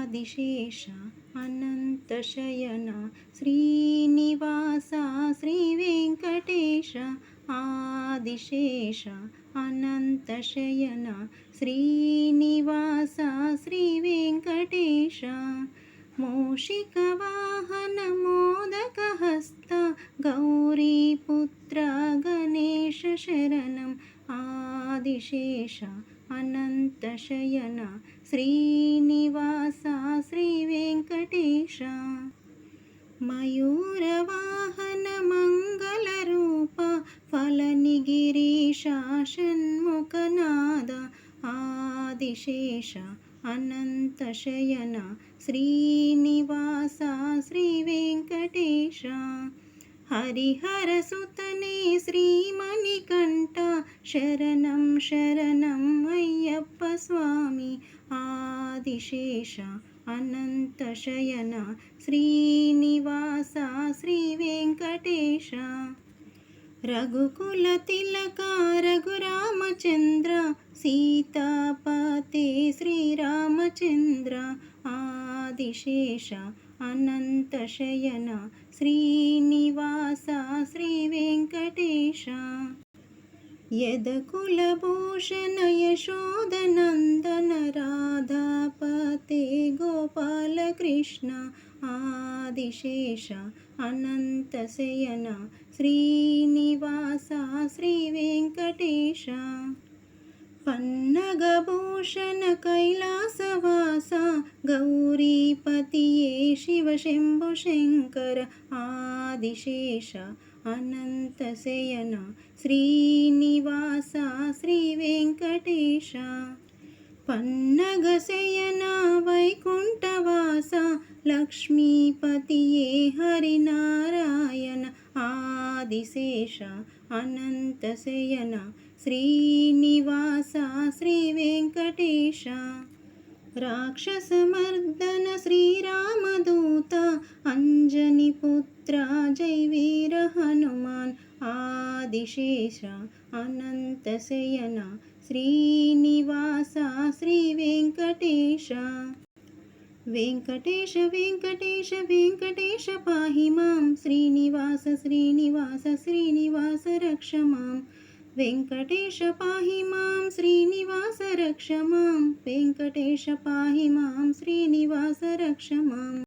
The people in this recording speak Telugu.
ఆదిశేష అనంతశయన శ్రీనివాస శ్రీ వెంకటేశ ఆదిశేష అనంతశయన శ్రీనివాస శ్రీ వెంకటేశ మూషిక వాహన మోదక హస్త గౌరీపుత్ర గణేశ శరణం ఆదిశేష అనంతశయన శ్రీనివాస శ్రీ వెంకటేశ మయూరవాహన మంగళరూప ఫలనిగిరీశ షణ్ముఖనాద ఆదిశేష అనంతశయన శ్రీనివాస శ్రీ వెంకటేశ హరిహర సుతనే శ్రీమణికంఠ శరణం శరణం అయ్యప్ప స్వామి ఆదిశేష అనంతశయన శ్రీనివాస శ్రీ వెంకటేశ రఘుకుల తిలక రఘురామచంద్ర సీతాపతే శ్రీరామచంద్ర ఆదిశేష అనంతశయన శ్రీనివాస శ్రీ వెంకటేశ యదకులభూషణ యశోదనందన రాధాపతే గోపాలకృష్ణ ఆదిశేష అనంతశయన శ్రీనివాస శ్రీ వెంకటేశ పన్నగభూషణ కైలాసవాస గౌరీపతియే శివ శంభు శంకర ఆదిశేష అనంతశయన శ్రీనివాస శ్రీ వెంకటేశ పన్నగశయన వైకుంఠవాస లక్ష్మీపతియే హరినారాయణ ఆదిశేష అనంతశయన శ్రీనివాస శ్రీ వెంకటేశ రాక్షసమర్దన శ్రీరామదూత అంజనిపుత్ర జై వీర హనుమాన్ ఆదిశేష అనంతశయన శ్రీనివాస శ్రీ వెంకటేశ వెంకటేశ వెంకటేశ వెంకటేశ పాహి మాం శ్రీనివాస శ్రీనివాస శ్రీనివాస రక్ష మాం వెంకటేశ పాహి మాం శ్రీనివాస రక్ష మాం వెంకటేశ పాహి మాం శ్రీనివాస రక్ష మాం